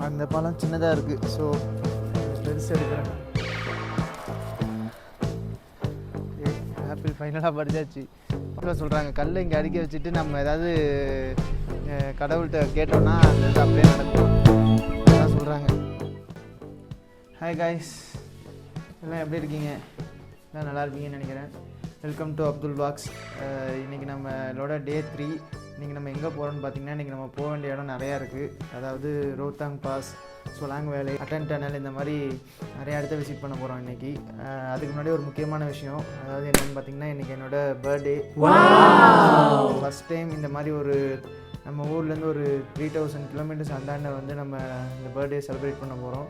அந்த பழம் சின்னதாக இருக்குது. ஸோ பெருசு எடுக்கிறேன். ஆப்பிள் ஃபைனலாக பறிச்சாச்சு. சொல்கிறாங்க கல்லை இங்கே அடிக்க வச்சுட்டு நம்ம ஏதாவது கடவுள்கிட்ட கேட்டோம்னா அந்த இது அப்படியே நடக்கும் அதான் சொல்கிறாங்க. ஹாய் காய்ஸ், எல்லாம் எப்படி இருக்கீங்க? எல்லாம் நல்லா இருப்பீங்கன்னு நினைக்கிறேன். Welcome to Abdul box. இன்றைக்கி நம்மளோட டே 3. இன்றைக்கி நம்ம எங்கே போகிறோன்னு பார்த்தீங்கன்னா, இன்றைக்கி நம்ம போக வேண்டிய இடம் நிறையா இருக்குது. அதாவது ரோத்தாங் பாஸ், சொலாங் வேலை, அட்டன் டனல், இந்த மாதிரி நிறையா இடத்த விசிட் பண்ண போகிறோம் இன்றைக்கி. அதுக்கு முன்னாடி ஒரு முக்கியமான விஷயம், அதாவது என்னென்னு பார்த்தீங்கன்னா, இன்றைக்கி என்னோடய பர்த்டே. ஃபஸ்ட் டைம் இந்த மாதிரி ஒரு நம்ம ஊர்லேருந்து ஒரு 3000 கிலோமீட்டர்ஸ் அந்தாண்ட வந்து நம்ம இந்த பர்த்டே செலிப்ரேட் பண்ண போகிறோம்.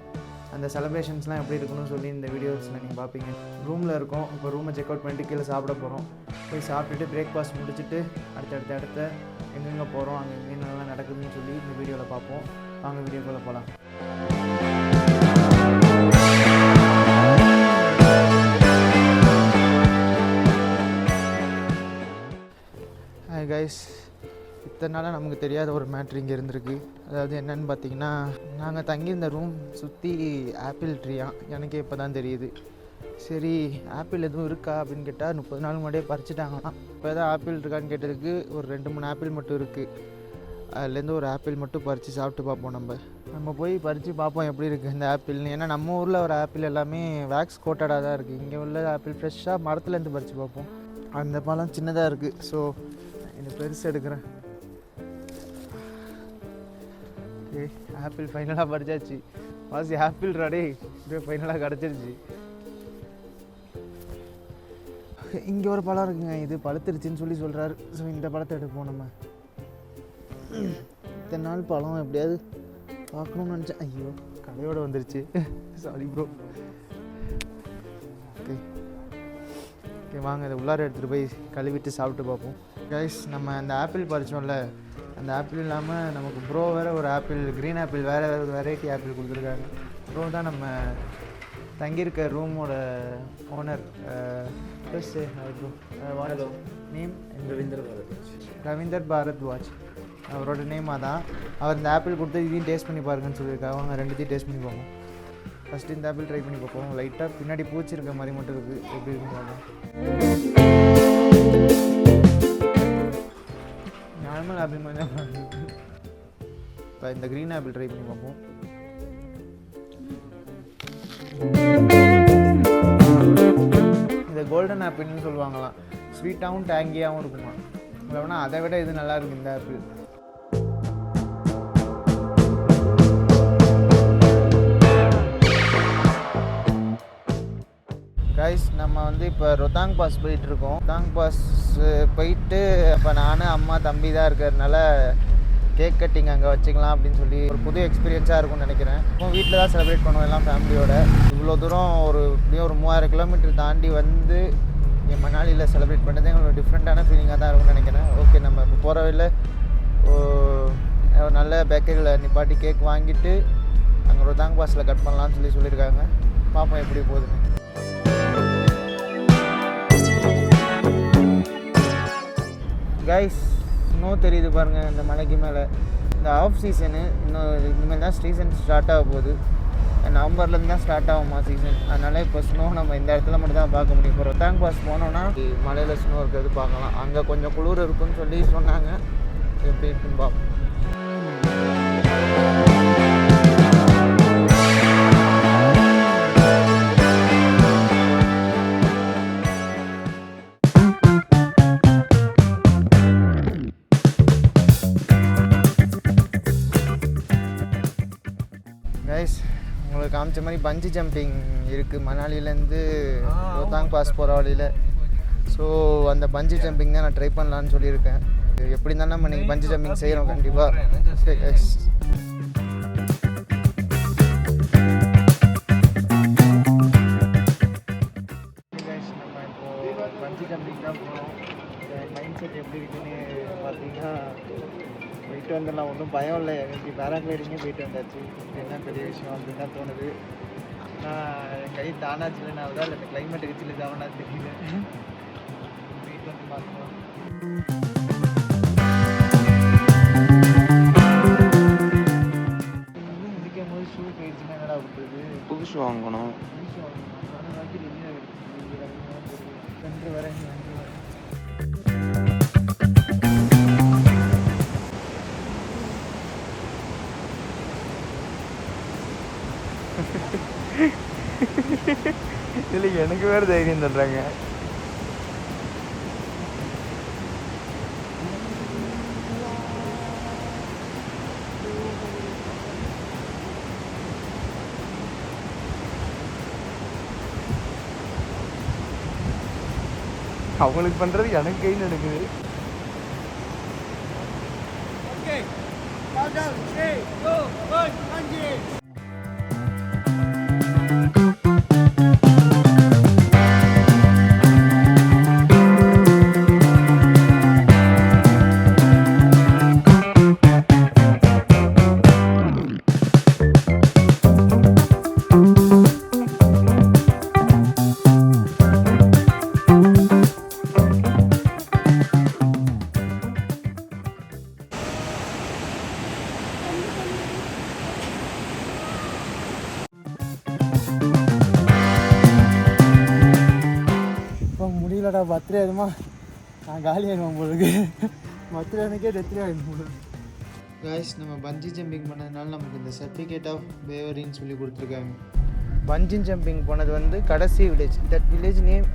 அந்த செலிப்ரேஷன்ஸ்லாம் எப்படி இருக்குன்னு சொல்லி இந்த வீடியோஸில் நீங்கள் பார்ப்பீங்க. ரூமில் இருக்கோம். இப்போ ரூமை செக் அவுட் பண்ணிட்டு கீழே சாப்பிட போகிறோம். போய் சாப்பிட்டுட்டு பிரேக்ஃபாஸ்ட் முடிச்சுட்டு அடுத்த எங்கெங்கே போகிறோம், அங்கே எங்கே நல்லா நடக்குதுன்னு சொல்லி இந்த வீடியோவில் பார்ப்போம். வாங்க வீடியோக்குள்ளே போகலாம். ஹாய் கைஸ், இத்தனை நாளாக நமக்கு தெரியாத ஒரு மேட்ரு இங்கே இருந்திருக்கு. அதாவது என்னென்னு பார்த்தீங்கன்னா, நாங்கள் தங்கியிருந்த ரூம் சுற்றி ஆப்பிள் ட்ரீயா. எனக்கே இப்போ தான் தெரியுது. சரி, ஆப்பிள் எதுவும் இருக்கா அப்படின்னு கேட்டால் 30 நாள் முன்னாடியே பறிச்சிட்டாங்களாம். இப்போ எதாவது ஆப்பிள் இருக்கான்னு கேட்டதுக்கு ஒரு 2-3 ஆப்பிள் மட்டும் இருக்குது. அதுலேருந்து ஒரு ஆப்பிள் மட்டும் பறித்து சாப்பிட்டு பார்ப்போம். நம்ம போய் பறித்து பார்ப்போம் எப்படி இருக்குது இந்த ஆப்பிள்னு. ஏன்னா நம்ம ஊரில் ஒரு ஆப்பிள் எல்லாமே வேக்ஸ் கோட்டடாக தான் இருக்குது. இங்கே உள்ள ஆப்பிள் ஃப்ரெஷ்ஷாக மரத்துலேருந்து பறித்து பார்ப்போம். அந்த பழம் சின்னதாக இருக்குது. ஸோ இந்த பெருசு எடுக்கிறேன். ஆப்பிள் ஃபைனலாக பறிச்சாச்சு. வாசி ஆப்பிள் ராடே இப்படியே ஃபைனலாக கிடச்சிருச்சு. இங்கே ஒரு பழம் இருக்குங்க, இது பழுத்துருச்சுன்னு சொல்லி சொல்கிறாரு. ஸோ இந்த பழத்தை எடுப்போம். நம்ம இத்தனை நாள் பழம் எப்படியாவது பார்க்கணும்னு நினச்சேன். ஐயோ, கடையோடு வந்துருச்சு. Sorry bro. ஓகே ஓகே, வாங்க இதை உள்ளார எடுத்துகிட்டு போய் கழுவிட்டு சாப்பிட்டு பார்ப்போம். கைஸ், நம்ம அந்த ஆப்பிள் பறிச்சோம்ல, அந்த ஆப்பிள் இல்லாமல் நமக்கு ப்ரோ வேறு ஒரு ஆப்பிள், க்ரீன் ஆப்பிள், வேறு ஒரு வெரைட்டி ஆப்பிள் கொடுத்துருக்காங்க. ப்ரோ தான் நம்ம தங்கியிருக்க ரூமோட owner. Plus bro name Ravinder Bharadwaj. அவரோட நேம் அதான். அவர் இந்த ஆப்பிள் கொடுத்து இதையும் டேஸ்ட் பண்ணி பாருங்கன்னு சொல்லியிருக்காங்க. அவங்க ரெண்டுத்தையும் டேஸ்ட் பண்ணி பார்ப்போம். ஃபஸ்ட்டு இந்த ஆப்பிள் ட்ரை பண்ணி பார்ப்போம். லைட்டாக பின்னாடி பூச்சி இருக்க மாதிரி மட்டும் இருக்குது. எப்படி இருக்குன்னு பார்ப்போம். நார்மல் ஆப்பிள் மாதிரி தான். இப்போ இந்த க்ரீன் ஆப்பிள் ட்ரை பண்ணி பார்ப்போம். இந்த கோல்டன் ஆப்பிள்னு சொல்லுவாங்களாம். ஸ்வீட்டாகவும் டேங்கியாகவும் இருக்குமா. இல்லைனா அதை விட இது நல்லா இருக்குது இந்த ஆப்பிள். கைஸ், நம்ம வந்து இப்போ ரொத்தாங் பாஸ் போயிட்டுருக்கோம். ரொத்தாங் பாஸ் போயிட்டு இப்போ நான், அம்மா, தம்பி தான் இருக்கிறதுனால கேக் கட்டிங் அங்கே வச்சுக்கலாம் அப்படின்னு சொல்லி ஒரு புது எக்ஸ்பீரியன்ஸாக இருக்கும்னு நினைக்கிறேன். இப்போ வீட்டில் தான் செலிப்ரேட் பண்ணுவோம் எல்லாம் ஃபேமிலியோட. இவ்வளோ தூரம் எப்படியும் ஒரு 3000 கிலோமீட்டர் தாண்டி வந்து என் மணாலியில் செலிப்ரேட் பண்ணது எங்களோட டிஃப்ரெண்ட்டான ஃபீலிங்காக தான் இருக்கும்னு நினைக்கிறேன். ஓகே, நம்ம இப்போ போகிற வழியில் ஒரு நல்ல பேக்கரியில் நிப்பாட்டி கேக் வாங்கிட்டு அங்கே ரொத்தாங் பாஸில் கட் பண்ணலான்னு சொல்லியிருக்காங்க. பார்ப்போம் எப்படி போகுதுன்னு. கைஸ், ஸ்னோ தெரியுது பாருங்கள் இந்த மலைக்கு மேலே. இந்த ஆஃப் சீசனு இனிமேல் தான் சீசன் ஸ்டார்ட் ஆக போகுது. நவம்பர்லேருந்து தான் ஸ்டார்ட் ஆகுமா சீசன். அதனால் இப்போ ஸ்னோ நம்ம இந்த இடத்துல மட்டும் தான் பார்க்க முடியும். இப்போ ரொத்தாங் பாஸ் போனோன்னா மலையில் ஸ்னோ இருக்கிறது பார்க்கலாம். அங்கே கொஞ்சம் குளிர் இருக்குன்னு சொல்லி சொன்னாங்க. எப்படி இருக்குன்னு பார்ப்போம். கைஸ், உங்களுக்கு காமிச்ச மாதிரி பஞ்சி ஜம்பிங் இருக்குது மணாலிலேருந்து ரோத்தாங் பாஸ் போகிற வழியில். ஸோ அந்த பஞ்சி ஜம்பிங் தான் நான் ட்ரை பண்ணலான்னு சொல்லியிருக்கேன். எப்படி இருந்தாலும் நம்ம நீங்கள் பஞ்சி ஜம்பிங் செய்கிறோம் கண்டிப்பாக. கைஸ், நம்ம இப்போது பஞ்சி ஜம்பிங் தான் போகிறோம். மைண்ட் செட் எப்படி இருக்குன்னு பார்த்தீங்கன்னா, போயிட்டு வந்துடலாம், ஒன்றும் பயம் இல்லை. எப்படி பேராகிளைடிங்கே போயிட்டு வந்தாச்சு. என்ன பெரிய விஷயம் அப்படின்னு தான் தோணுது. ஆனால் என் கை தானா சில்லுனாவதா இல்லை இந்த கிளைமேட்டுக்கு சில்லுதாவனா தெரியல. போயிட்டு வந்து பார்க்கலாம். இதுக்கே இல்லை எனக்கு வேறு தைரியம் சொல்கிறாங்க. அவங்களுக்கு பண்ணுறது எனக்கு கை நடக்குது. முடியலடா பர்த்டே அதுமா நான் காலி ஆயிடுவேன் உங்களுக்கு. பர்த்டே எனக்கே டெத்ரே ஆகிடும் உங்களுக்கு. காய்ஸ் நம்ம பஞ்சி ஜம்பிங் பண்ணதுனால நமக்கு இந்த சர்டிஃபிகேட் ஆஃப் வேவரின்னு சொல்லி கொடுத்துருக்காங்க. பஞ்சி ஜம்பிங் போனது வந்து கடைசி village. That village name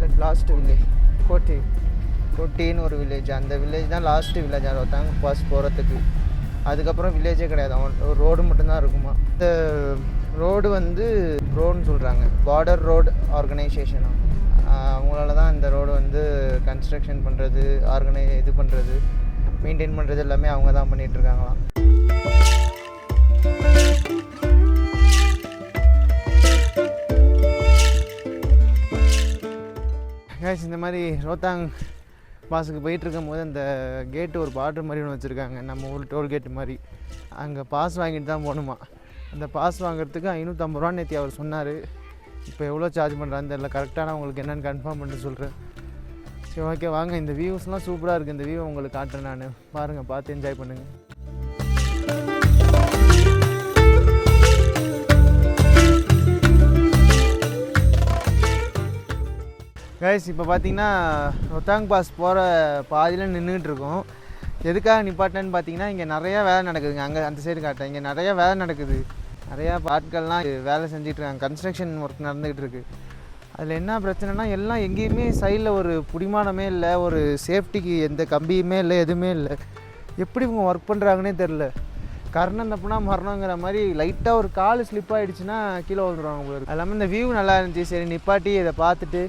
that last village கோட்டின்னு ஒரு வில்லேஜ். அந்த வில்லேஜ் தான் லாஸ்ட்டு வில்லேஜ் ஒருத்தாங்க பாஸ் போகிறதுக்கு. அதுக்கப்புறம் வில்லேஜே கிடையாது, அவன் ஒரு ரோடு மட்டும்தான் இருக்குமா. இந்த ரோடு வந்து ரோடுன்னு சொல்கிறாங்க, பார்டர் ரோடு ஆர்கனைசேஷன். அவங்களால தான் இந்த ரோடு வந்து கன்ஸ்ட்ரக்ஷன் பண்ணுறது, இது பண்ணுறது, மெயின்டைன் பண்ணுறது எல்லாமே அவங்க தான் பண்ணிகிட்ருக்காங்களாம். கைஸ் இந்த மாதிரி ரோத்தாங் பாஸுக்கு போயிட்டுருக்கும் போது அந்த கேட்டு ஒரு பார்டர் மாதிரி ஒன்று வச்சுருக்காங்க, நம்ம ஊர் டோல்கேட்டு மாதிரி. அங்கே பாஸ் வாங்கிட்டு தான் போகணுமா. அந்த பாஸ் வாங்குறதுக்கு 550 ரூபா நேற்று அவர் சொன்னார். இப்போ எவ்வளோ சார்ஜ் பண்ணுறான்னு தெரியல. கரெக்டாக நான் உங்களுக்கு என்னென்னு கன்ஃபார்ம் பண்ணிட்டு சொல்கிறேன். சரி ஓகே வாங்க, இந்த வியூஸ்லாம் சூப்பராக இருக்குது. இந்த வியூ உங்களுக்கு காட்டுறேன் நான், பாருங்கள், பார்த்து என்ஜாய் பண்ணுங்கள். கைஸ் இப்போ பார்த்தீங்கன்னா ரோத்தாங் பாஸ் போகிற பாதியில் நின்றுட்டு இருக்கோம். எதுக்காக நிப்பாட்டேன்னு பார்த்தீங்கன்னா இங்கே நிறையா வேலை நடக்குதுங்க. அங்கே அந்த சைடு காட்டேன், இங்கே நிறையா வேலை நடக்குது. நிறையா ஆட்கள்லாம் வேலை செஞ்சிட்ருக்காங்க, கன்ஸ்ட்ரக்ஷன் ஒர்க் நடந்துகிட்டு இருக்குது. அதில் என்ன பிரச்சனைனா எல்லாம் எங்கேயுமே சைடில் ஒரு புடிமானமே இல்லை, ஒரு சேஃப்டிக்கு எந்த கம்பியுமே இல்லை, எதுவுமே இல்லை. எப்படி இவங்க ஒர்க் பண்ணுறாங்கன்னே தெரில. கர்ணம் தப்புனா மரணங்கிற மாதிரி லைட்டாக ஒரு கால் ஸ்லிப் ஆகிடுச்சுன்னா கீழே வந்துடுவாங்க உங்களுக்கு. அது இல்லாமல் இந்த வியூ நல்லா இருந்துச்சு. சரி நிப்பாட்டி இதை பார்த்துட்டு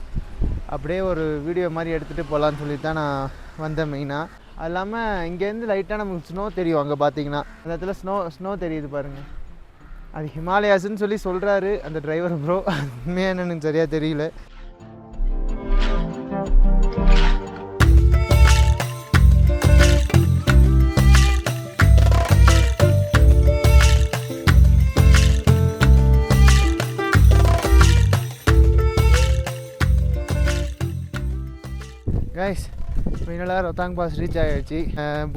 அப்படியே ஒரு வீடியோ மாதிரி எடுத்துகிட்டு போகலான்னு சொல்லி தான் நான் வந்தேன் மெயினாக. அது இல்லாமல் இங்கேருந்து லைட்டாக நமக்கு ஸ்னோ தெரியும். அங்கே பார்த்தீங்கன்னா அந்த இடத்துல ஸ்னோ தெரியுது பாருங்கள். அது ஹிமாலயாஸ்ன்னு சொல்லி சொல்கிறாரு அந்த டிரைவர் ப்ரோ. உண்மையாக என்னன்னு சரியாக தெரியல. கைஸ் ஃபைனலாக ரோத்தாங் பாஸ் ரீச் ஆகிடுச்சு.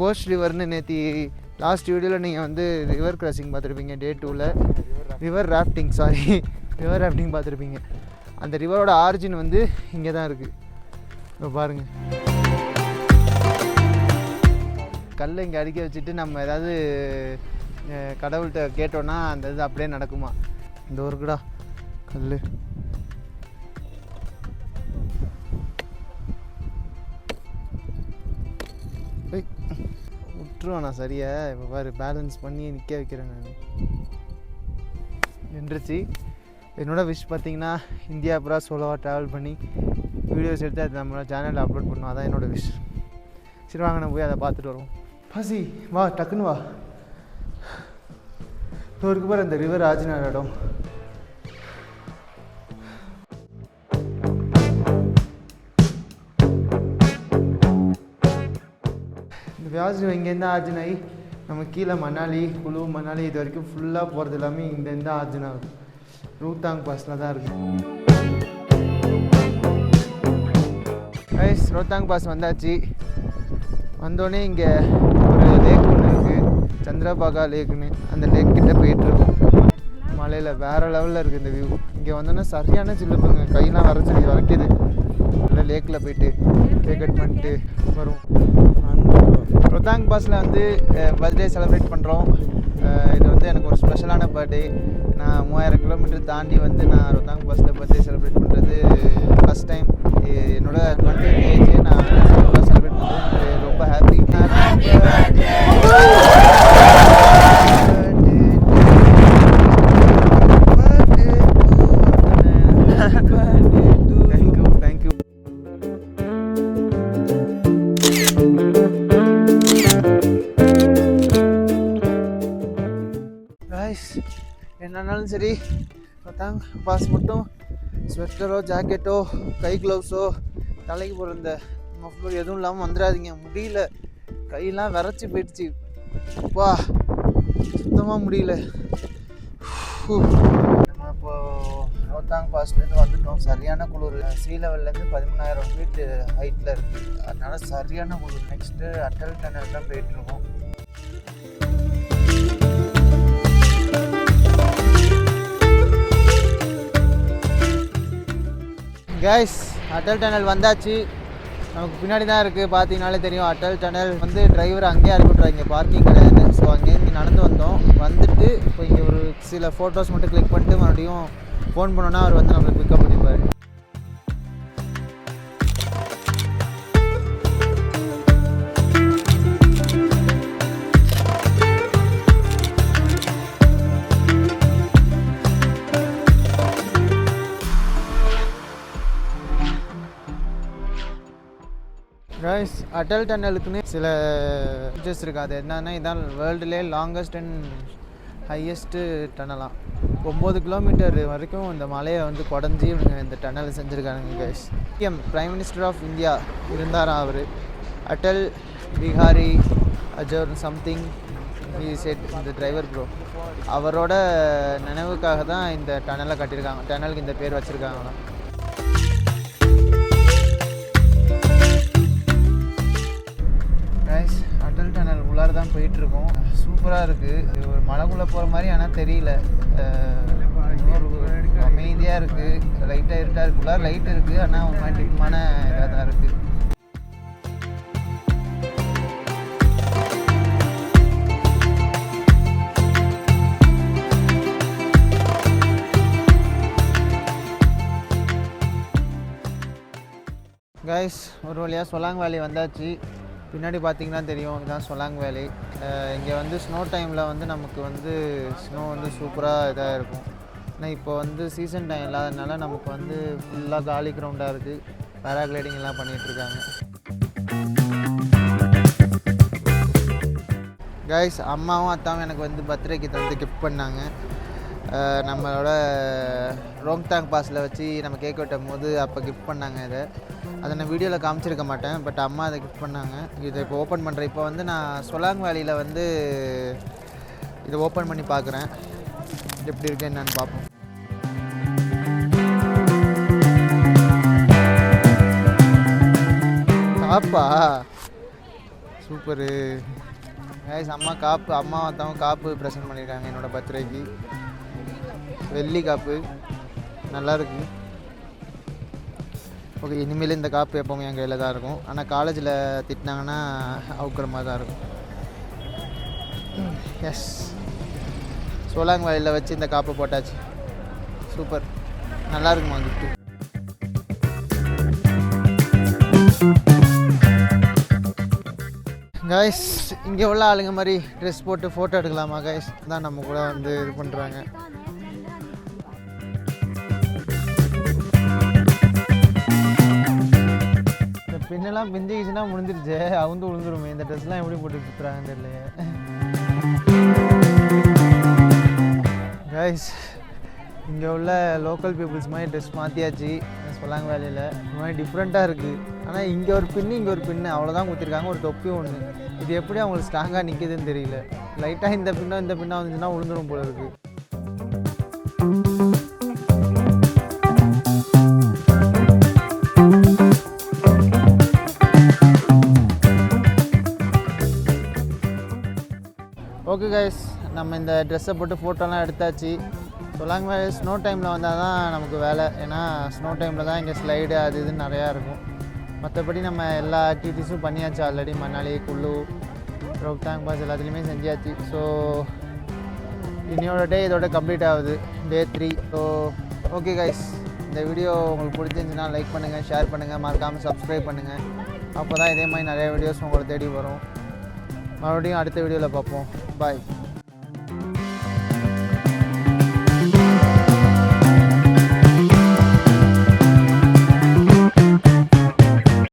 போஸ் ரிவர்னு நேற்று லாஸ்ட் வீடியோவில் நீங்கள் வந்து ரிவர் கிராசிங் பார்த்துருப்பீங்க. டே 2ல் ரிவர் ராஃப்டிங் பார்த்துருப்பீங்க. அந்த ரிவரோட ஆரிஜின் வந்து இங்கே தான் இருக்குது. இப்போ பாருங்கள், கல்லை இங்கே அடிக்க வச்சுட்டு நம்ம ஏதாவது கடவுள்கிட்ட கேட்டோன்னா அந்த இது அப்படியே நடக்குமா. இந்த ஒருக்குடா கல் விட்டுருவேன் நான் சரியா. இப்போ பாரு, பேலன்ஸ் பண்ணி நிற்க வைக்கிறேன் நான். நின்றுச்சு. என்னோடய விஷ் பார்த்திங்கன்னா இந்தியா பூரா சோலோவாக ட்ராவல் பண்ணி வீடியோஸ் எடுத்து அது நம்மளோட சேனலில் அப்லோட் பண்ணுவோம். அதான் என்னோடய விஷ். சரி வாங்க நம்ம போய் அதை பார்த்துட்டு வருவோம். பசி வா, டக்குன்னு வா. இருக்கு பாரு அந்த ரிவர் ஆஜினார் இடம். வியாஸ் இங்கேருந்து ஆர்ஜின் ஆகி நம்ம கீழே மணாலி, குழு, மணாலி இது வரைக்கும் ஃபுல்லாக போகிறது எல்லாமே இங்கேருந்து ஆர்ஜின் ஆகுது. ரோத்தாங் பாஸில் தான் இருக்குது. கைஸ் ரோத்தாங் பாஸ் வந்தாச்சு. வந்தோடனே இங்கே ஒரு லேக் ஒன்று இருக்குது, சந்திரபாகா லேக்குன்னு. அந்த லேக் கிட்டே போயிட்டுருக்கோம். மலையில் வேறு லெவலில் இருக்குது இந்த வியூ. இங்கே வந்தோன்னா சரியான சில்லுப்புங்க, கையெல்லாம் வரைக்குது. இல்லை லேக்கில் போயிட்டு கேக் கட் பண்ணிட்டு வரும். ரோத்தாங் பாஸில் வந்து பர்த்டே செலிப்ரேட் பண்ணுறோம். இது வந்து எனக்கு ஒரு ஸ்பெஷலான பர்த்டே. நான் 3000 கிலோமீட்டர் தாண்டி வந்து நான் ரோத்தாங் பாஸில் பர்த்டே செலிப்ரேட் பண்ணுறது ஃபஸ்ட் டைம். என்னோட 20th ஏஜே நான் செலிப்ரேட் பண்ணுறது எனக்கு ரொம்ப ஹாப்பி. தேங்க்யூ. என்னன்னாலும் சரி ரோத்தாங் பாஸ் மட்டும் ஸ்வெட்டரோ ஜாக்கெட்டோ கை க்ளவுஸோ தலைக்கு போகிற இந்த மஃப்ளர் எதுவும் இல்லாமல் வந்துடாதீங்க. முடியல, கையெல்லாம் விரைச்சி போயிடுச்சு. வா சுத்தமாக முடியல. நம்ம இப்போது ரோத்தாங் பாஸ்லேருந்து வந்துட்டோம். சரியான குளிர். சீ லெவல்லேருந்து 13,000 ஃபீட் ஹைட்டில் இருக்குது. அதனால சரியான குளிர். நெக்ஸ்ட்டு அட்டல் டனல் தான் போயிட்டுருக்கோம். கைஸ், அட்டல் டனல் வந்தாச்சு. நமக்கு பின்னாடி தான் இருக்குது, பார்த்தீங்கனாலே தெரியும். அட்டல் டனல் வந்து டிரைவர் அங்கேயே இறக்கிவிட்றாங்க, இங்கே பார்க்கிங் கிடையாது. ஸோ அங்கேருந்து நடந்து வந்தோம். வந்துட்டு இப்போ இங்கே ஒரு சில ஃபோட்டோஸ் மட்டும் கிளிக் பண்ணிட்டு மறுபடியும் ஃபோன் பண்ணோன்னா அவர் வந்து நம்மளுக்கு பிக்கப் பண்ணிப்பார். கைஸ், அட்டல் டனலுக்குன்னு சில ஃபீச்சர்ஸ் இருக்குது. அது என்னன்னா, இதான் வேர்ல்டுலே லாங்கஸ்ட் அண்ட் ஹையஸ்ட்டு டனலாம். 9 கிலோமீட்டர் வரைக்கும் இந்த மலையை வந்து குடஞ்சி இவங்க இந்த டனல் செஞ்சுருக்காங்க. Guys, PM prime minister of India இருந்தாரா அவர், அட்டல் பிஹாரி அஜர் சம்திங் செட், இந்த டிரைவர் ப்ரோ, அவரோட நினைவுக்காக தான் இந்த டனலை கட்டியிருக்காங்க. டனலுக்கு இந்த பேர் வச்சுருக்காங்களாம். கைஸ், அட்டல் டனல் உள்ளார தான் போயிட்டுருக்கோம். சூப்பராக இருக்குது. ஒரு மலைக்குள்ளே போகிற மாதிரி ஆனால் தெரியல. அமைதியாக இருக்குது. லைட்டாக இருட்டாக இருக்குது. உள்ளார லைட் இருக்குது, ஆனால் ஒரு மாதிரி டிம்மான இதாக தான் இருக்குது. கைஸ், ஒரு வழியாக சொலாங் வேலி வந்தாச்சு. பின்னாடி பார்த்தீங்கன்னா தெரியும், இதுதான் சொலாங் வேலி. இங்கே வந்து ஸ்னோ டைமில் வந்து நமக்கு வந்து ஸ்னோ வந்து சூப்பராக இதாக இருக்கும். ஆனால் இப்போ வந்து சீசன் டைம் இல்லாததுனால நமக்கு வந்து ஃபுல்லாக காலி கிரவுண்டாக இருக்குது. பேராகிளைடிங் எல்லாம் பண்ணிகிட்ருக்காங்க. கைஸ், அம்மாவும் அத்தாவும் எனக்கு வந்து பர்த்டேக்கு வந்து கிஃப்ட் பண்ணாங்க. நம்மளோட ரோங்தாங் பாஸில் வச்சு நம்ம கேக் வெட்டும் போது அப்போ கிஃப்ட் பண்ணாங்க. அதை நான் வீடியோவில் காமிச்சிருக்க மாட்டேன், பட் அம்மா அதை கிஃப்ட் பண்ணாங்க. இதை இப்போ ஓப்பன் பண்ணுறேன். இப்போ வந்து நான் சொலாங் வேலியில் வந்து இதை ஓப்பன் பண்ணி பார்க்குறேன், எப்படி இருக்கு என்னன்னு பார்ப்போம். காப்பா சூப்பரு. கைஸ், அம்மா அத்தாவும் காப்பு ப்ரெசென்ட் பண்ணியிருக்காங்க என்னோடய பர்த்டேக்கு. வெள்ளி காப்பு நல்லாயிருக்கு. ஓகே, இனிமேல் இந்த காப்பு எப்போவுமே என் கையில் தான் இருக்கும். ஆனால் காலேஜில் திட்டினாங்கன்னா அவுக்கிற மாதிரி தான் இருக்கும். எஸ், சோலாங் வேலியில் வச்சு இந்த காப்பு போட்டாச்சு. சூப்பர், நல்லா இருக்குமா கிஃப்ட்டு. கைஸ், இங்கே உள்ள ஆளுங்க மாதிரி ட்ரெஸ் போட்டு ஃபோட்டோ எடுக்கலாமா கைஸ்? தான் நம்ம கூட வந்து இது பண்ணுறாங்க. பின்னெல்லாம் பிஞ்சிக்கிச்சுன்னா முடிஞ்சிருச்சு, அவுந்து விழுந்துருமே. இந்த ட்ரெஸ்லாம் எப்படி போட்டு சுற்றுறாங்கன்னு தெரியலையே. கைஸ், இங்கே உள்ள லோக்கல் பீப்புள்ஸ் மாதிரி ட்ரெஸ் மாற்றியாச்சு. சொலாங் வேலியில் இந்த மாதிரி டிஃப்ரெண்ட்டாக இருக்குது. ஆனால் இங்கே ஒரு பின்னு இங்கே ஒரு பின்னு அவ்வளோதான் கொடுத்துருக்காங்க. ஒரு தொப்பி ஒன்று. இது எப்படி அவங்களுக்கு ஸ்ட்ராங்காக நிற்கிதுன்னு தெரியல. லைட்டாக இந்த பின்னாக வந்துச்சுன்னா விழுந்துடும் போல இருக்குது. ஓகே கைஸ், நம்ம இந்த ட்ரெஸ்ஸை போட்டு ஃபோட்டோலாம் எடுத்தாச்சு. சொலாங் வேலி ஸ்னோ டைமில் வந்தால் தான் நமக்கு வேலை. ஏன்னா ஸ்னோ டைமில் தான் இங்கே ஸ்லைடு அது இதுன்னு நிறையா இருக்கும். மற்றபடி நம்ம எல்லா ஆக்டிவிட்டீஸும் பண்ணியாச்சு ஆல்ரெடி. மணாலி, குல்லு, ரோக்தாங் பாஸ் எல்லாத்துலேயுமே செஞ்சாச்சு. ஸோ இன்னையோட டே இதோட கம்ப்ளீட் ஆகுது, டே 3. ஸோ ஓகே கைஸ், இந்த வீடியோ உங்களுக்கு பிடிச்சிருந்துச்சுன்னா லைக் பண்ணுங்கள், ஷேர் பண்ணுங்கள், மறக்காமல் சப்ஸ்கிரைப் பண்ணுங்கள். அப்போ தான் இதே மாதிரி நிறைய வீடியோஸ் உங்களை தேடி வரும். மறுபடியும் அடுத்த வீடியோவில் பார்ப்போம். பாய்.